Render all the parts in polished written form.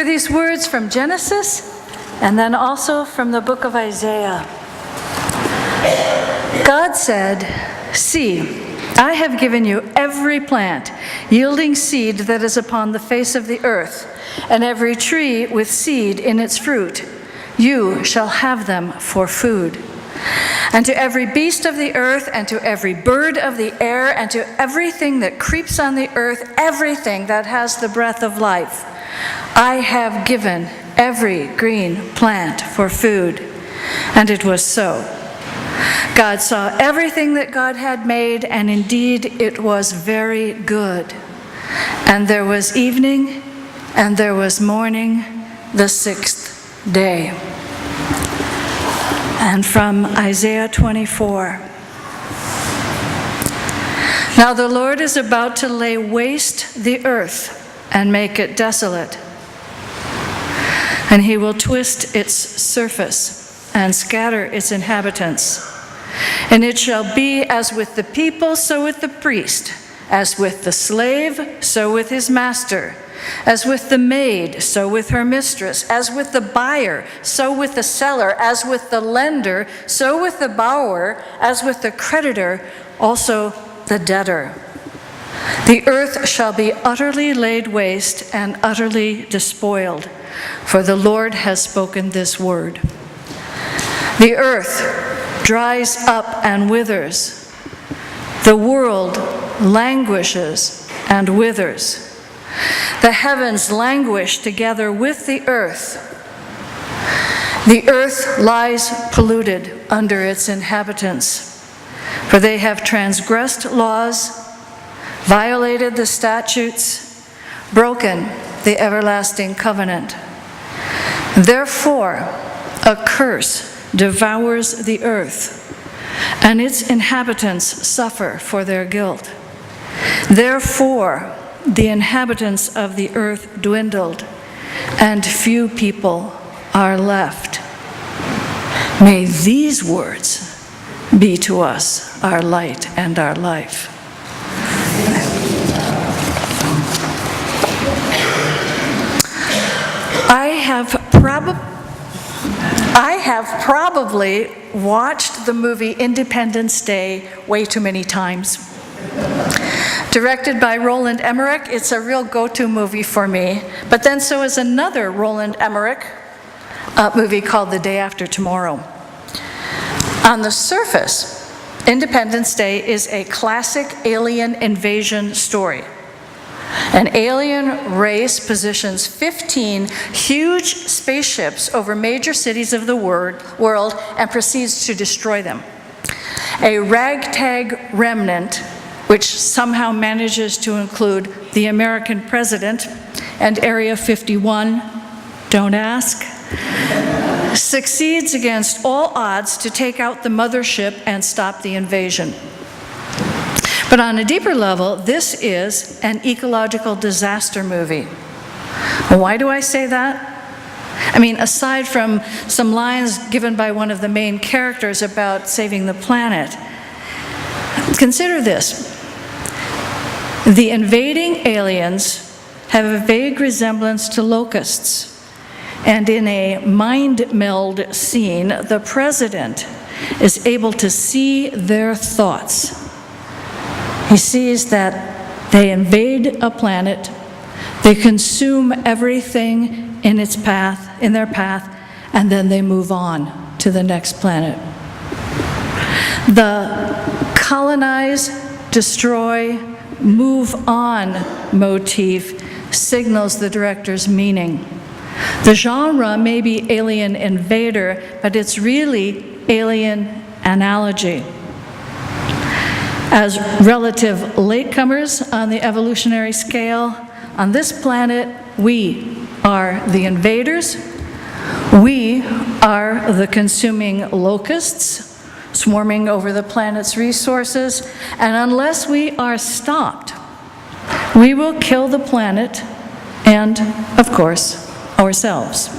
hear these words from Genesis and then also from the book of Isaiah. God said, "See, I have given you every plant yielding seed that is upon the face of the earth, and every tree with seed in its fruit. You shall have them for food. And to every beast of the earth, and to every bird of the air, and to everything that creeps on the earth, everything that has the breath of life, I have given every green plant for food." And it was so. God saw everything that God had made, and indeed it was very good. And there was evening, and there was morning, the sixth day. And from Isaiah 24. Now the Lord is about to lay waste the earth and make it desolate. And he will twist its surface and scatter its inhabitants. And it shall be as with the people, so with the priest, as with the slave, so with his master, as with the maid, so with her mistress, as with the buyer, so with the seller, as with the lender, so with the borrower, as with the creditor, also the debtor. The earth shall be utterly laid waste and utterly despoiled, for the Lord has spoken this word. The earth dries up and withers. The world languishes and withers. The heavens languish together with the earth. The earth lies polluted under its inhabitants, for they have transgressed laws, violated the statutes, broken the everlasting covenant. Therefore, a curse devours the earth, and its inhabitants suffer for their guilt. Therefore, the inhabitants of the earth dwindled, and few people are left. May these words be to us our light and our life. I have probably watched the movie Independence Day way too many times. Directed by Roland Emmerich, it's a real go-to movie for me. But then so is another Roland Emmerich movie called The Day After Tomorrow. On the surface, Independence Day is a classic alien invasion story. An alien race positions 15 huge spaceships over major cities of the world and proceeds to destroy them. A ragtag remnant, which somehow manages to include the American president and Area 51, don't ask, succeeds against all odds to take out the mothership and stop the invasion. But on a deeper level, this is an ecological disaster movie. Why do I say that? I mean, aside from some lines given by one of the main characters about saving the planet, consider this. The invading aliens have a vague resemblance to locusts. And in a mind meld scene, the president is able to see their thoughts. He sees that they invade a planet, they consume everything in their path, and then they move on to the next planet. The colonize, destroy, move on motif signals the director's meaning. The genre may be alien invader, but it's really alien analogy. As relative latecomers on the evolutionary scale, on this planet, we are the invaders. We are the consuming locusts swarming over the planet's resources, and unless we are stopped, we will kill the planet and, of course, ourselves.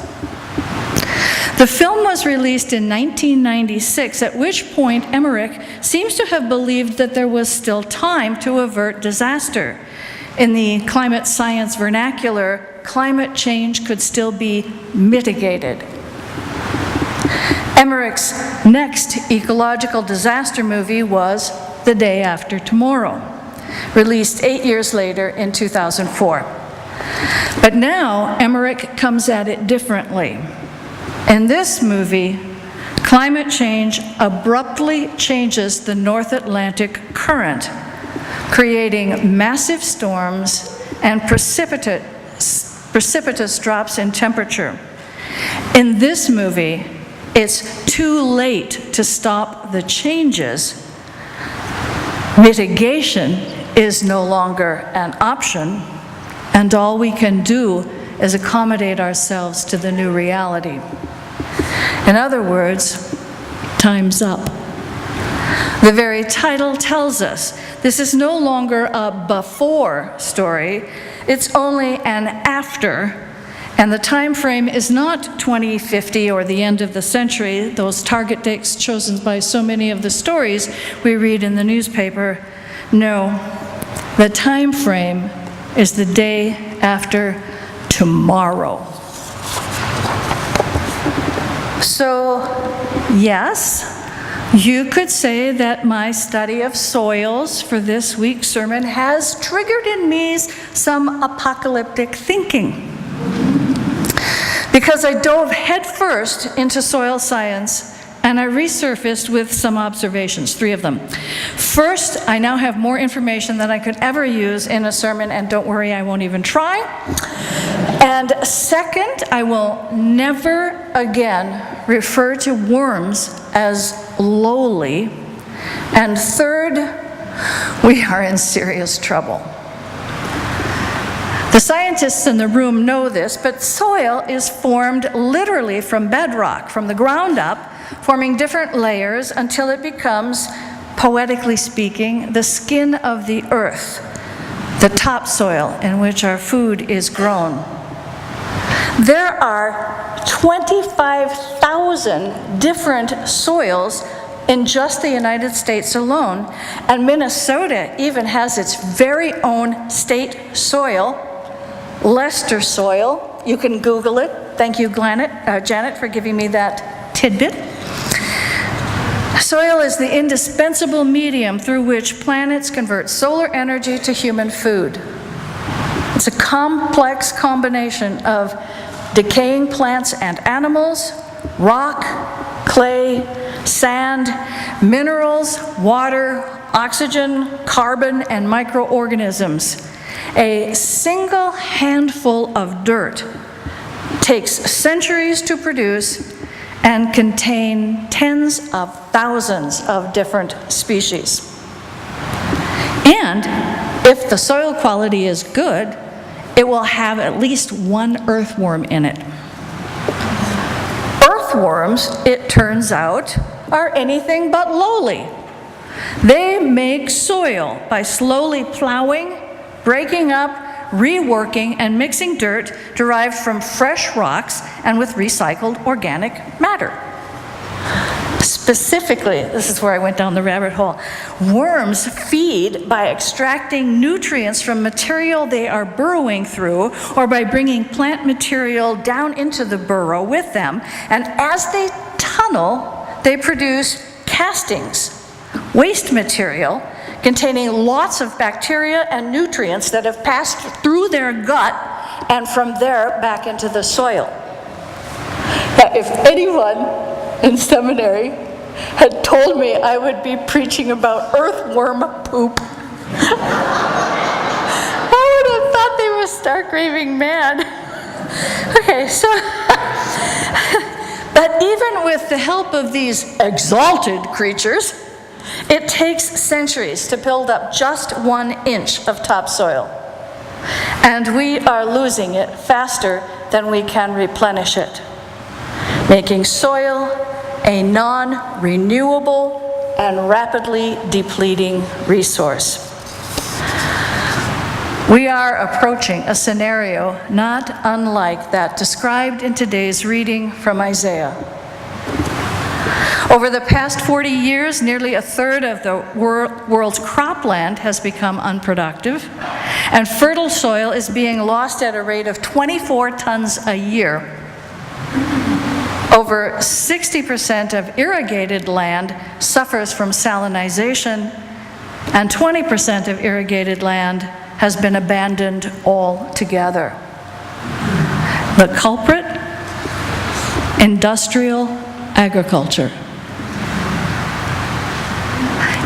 The film was released in 1996, at which point Emmerich seems to have believed that there was still time to avert disaster. In the climate science vernacular, climate change could still be mitigated. Emmerich's next ecological disaster movie was The Day After Tomorrow, released 8 years later in 2004. But now Emmerich comes at it differently. In this movie, climate change abruptly changes the North Atlantic current, creating massive storms and precipitous drops in temperature. In this movie, it's too late to stop the changes. Mitigation is no longer an option, and all we can do is accommodate ourselves to the new reality. In other words, time's up. The very title tells us this is no longer a before story, it's only an after. And the time frame is not 2050 or the end of the century, those target dates chosen by so many of the stories we read in the newspaper. No, the time frame is the day after tomorrow. So, yes, you could say that my study of soils for this week's sermon has triggered in me some apocalyptic thinking. Because I dove headfirst into soil science and I resurfaced with some observations, 3 of them. First, I now have more information than I could ever use in a sermon, and don't worry, I won't even try. And second, I will never again refer to worms as lowly. And third, we are in serious trouble. The scientists in the room know this, but soil is formed literally from bedrock, from the ground up, forming different layers until it becomes, poetically speaking, the skin of the earth, the topsoil in which our food is grown. There are 25,000 different soils in just the United States alone, and Minnesota even has its very own state soil, Lester soil. You can Google it. Thank you, Janet, for giving me that tidbit. Soil is the indispensable medium through which planets convert solar energy to human food. It's a complex combination of decaying plants and animals, rock, clay, sand, minerals, water, oxygen, carbon, and microorganisms. A single handful of dirt takes centuries to produce and contain tens of thousands of different species. And if the soil quality is good, it will have at least one earthworm in it. Earthworms, it turns out, are anything but lowly. They make soil by slowly plowing, breaking up, reworking, and mixing dirt derived from fresh rocks and with recycled organic matter. Specifically, this is where I went down the rabbit hole, worms feed by extracting nutrients from material they are burrowing through or by bringing plant material down into the burrow with them. And as they tunnel, they produce castings, waste material, containing lots of bacteria and nutrients that have passed through their gut and from there back into the soil. Now, if anyone in seminary had told me I would be preaching about earthworm poop, I would have thought they were stark raving mad. Okay, so, but even with the help of these exalted creatures, it takes centuries to build up just 1 inch of topsoil. And we are losing it faster than we can replenish it, making soil a non-renewable and rapidly depleting resource. We are approaching a scenario not unlike that described in today's reading from Isaiah. Over the past 40 years, nearly a third of the world's cropland has become unproductive, and fertile soil is being lost at a rate of 24 tons a year. Over 60% of irrigated land suffers from salinization, and 20% of irrigated land has been abandoned altogether. The culprit? Industrial agriculture.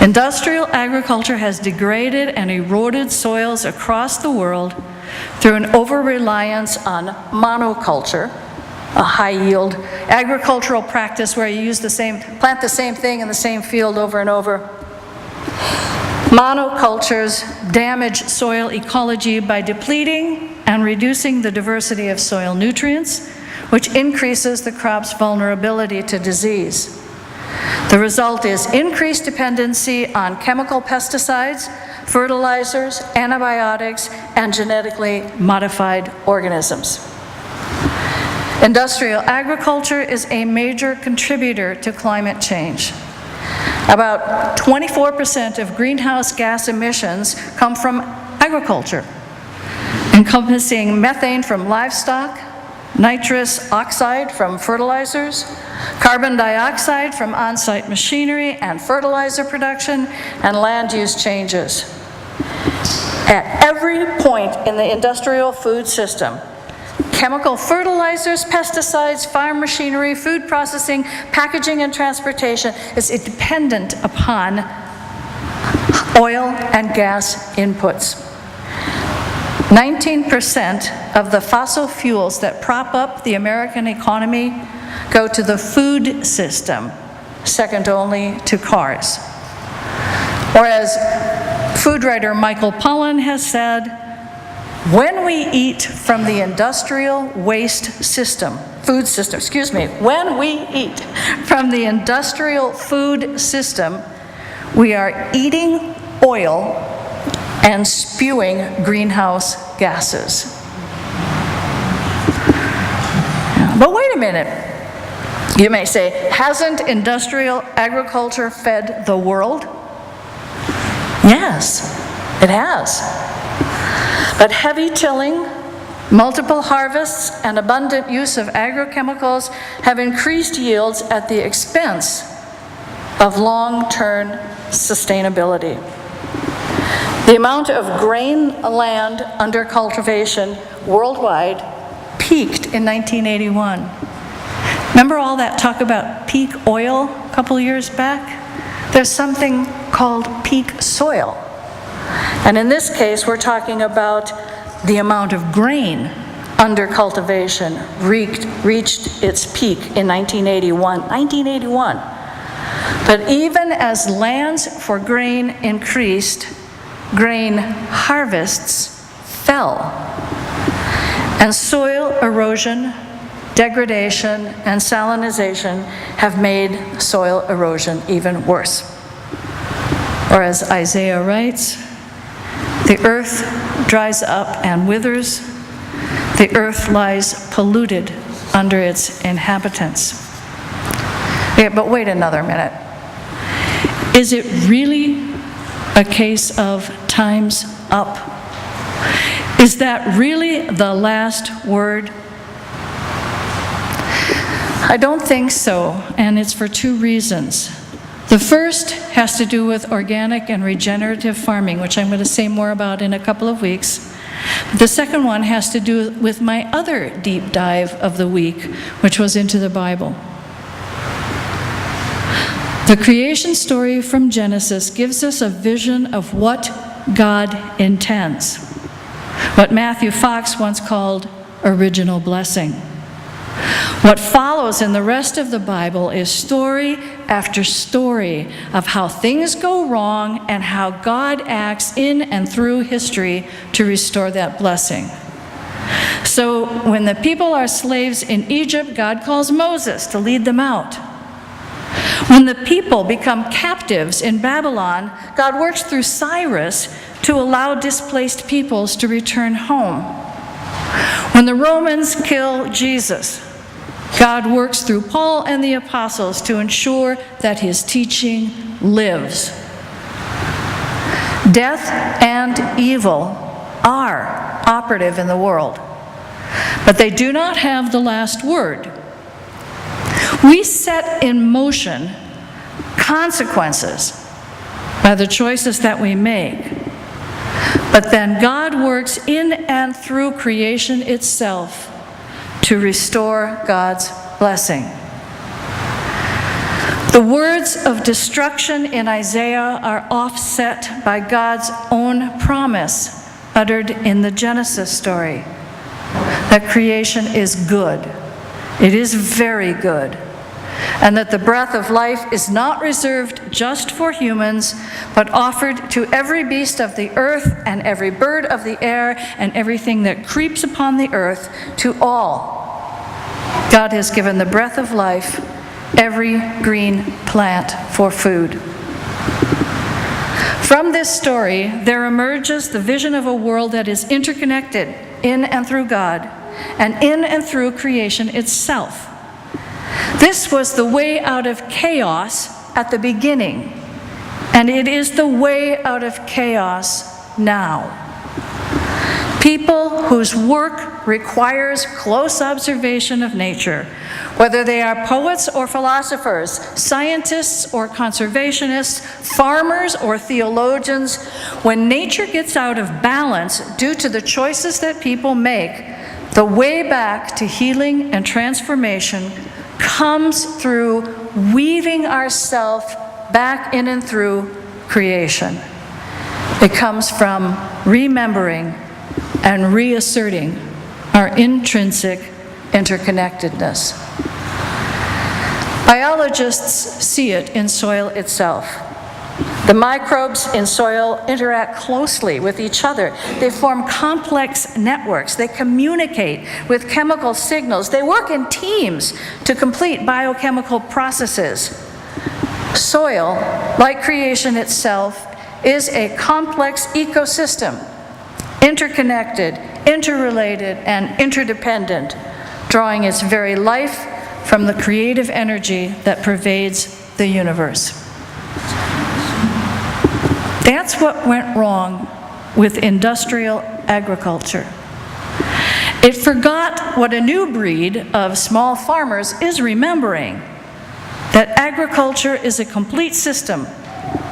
Industrial agriculture has degraded and eroded soils across the world through an over-reliance on monoculture, a high-yield agricultural practice where you plant the same thing in the same field over and over. Monocultures damage soil ecology by depleting and reducing the diversity of soil nutrients, which increases the crop's vulnerability to disease. The result is increased dependency on chemical pesticides, fertilizers, antibiotics, and genetically modified organisms. Industrial agriculture is a major contributor to climate change. About 24% of greenhouse gas emissions come from agriculture, encompassing methane from livestock, nitrous oxide from fertilizers, carbon dioxide from on-site machinery and fertilizer production, and land use changes. At every point in the industrial food system, chemical fertilizers, pesticides, farm machinery, food processing, packaging, and transportation is dependent upon oil and gas inputs. 19% of the fossil fuels that prop up the American economy go to the food system, second only to cars. Or as food writer Michael Pollan has said, when we eat from the industrial waste system, when we eat from the industrial food system, we are eating oil and spewing greenhouse gases. But wait a minute, you may say, hasn't industrial agriculture fed the world? Yes, it has. But heavy tilling, multiple harvests, and abundant use of agrochemicals have increased yields at the expense of long-term sustainability. The amount of grain land under cultivation worldwide peaked in 1981. Remember all that talk about peak oil a couple years back? There's something called peak soil. And in this case, we're talking about the amount of grain under cultivation reached its peak in 1981. But even as lands for grain increased, grain harvests fell. And soil erosion, degradation, and salinization have made soil erosion even worse. Or as Isaiah writes, the earth dries up and withers. The earth lies polluted under its inhabitants. Yeah, but wait another minute. Is it really a case of time's up? Is that really the last word? I don't think so, and it's for two reasons. The first has to do with organic and regenerative farming, which I'm going to say more about in a couple of weeks. The second one has to do with my other deep dive of the week, which was into the Bible. The creation story from Genesis gives us a vision of what God intends, what Matthew Fox once called original blessing. What follows in the rest of the Bible is story after story of how things go wrong and how God acts in and through history to restore that blessing. So when the people are slaves in Egypt, God calls Moses to lead them out. When the people become captives in Babylon, God works through Cyrus to allow displaced peoples to return home. When the Romans kill Jesus, God works through Paul and the apostles to ensure that his teaching lives. Death and evil are operative in the world, but they do not have the last word. We set in motion consequences by the choices that we make, but then God works in and through creation itself to restore God's blessing. The words of destruction in Isaiah are offset by God's own promise uttered in the Genesis story, that creation is good. It is very good. And that the breath of life is not reserved just for humans, but offered to every beast of the earth and every bird of the air and everything that creeps upon the earth, to all. God has given the breath of life, every green plant for food. From this story, there emerges the vision of a world that is interconnected in and through God, and in and through creation itself. This was the way out of chaos at the beginning, and it is the way out of chaos now. People whose work requires close observation of nature, whether they are poets or philosophers, scientists or conservationists, farmers or theologians, when nature gets out of balance due to the choices that people make, the way back to healing and transformation comes through weaving ourselves back in and through creation. It comes from remembering and reasserting our intrinsic interconnectedness. Biologists see it in soil itself. The microbes in soil interact closely with each other. They form complex networks. They communicate with chemical signals. They work in teams to complete biochemical processes. Soil, like creation itself, is a complex ecosystem, interconnected, interrelated, and interdependent, drawing its very life from the creative energy that pervades the universe. That's what went wrong with industrial agriculture. It forgot what a new breed of small farmers is remembering, that agriculture is a complete system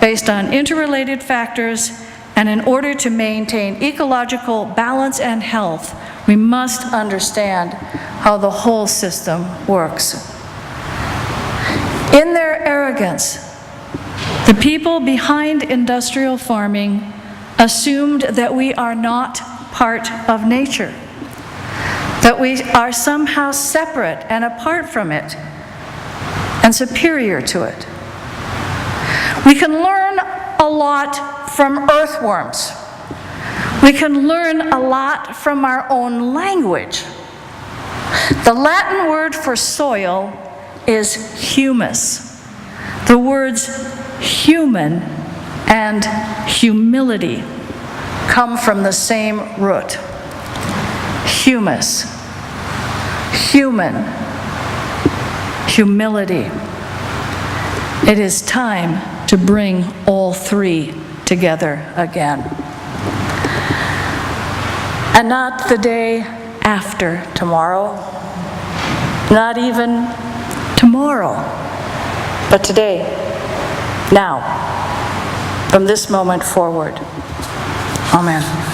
based on interrelated factors, and in order to maintain ecological balance and health, we must understand how the whole system works. In their arrogance, the people behind industrial farming assumed that we are not part of nature, that we are somehow separate and apart from it, and superior to it. We can learn a lot from earthworms. We can learn a lot from our own language. The Latin word for soil is humus. The words human and humility come from the same root. Humus, human, humility. It is time to bring all three together again. And not the day after tomorrow, not even tomorrow, but today, now, from this moment forward. Amen.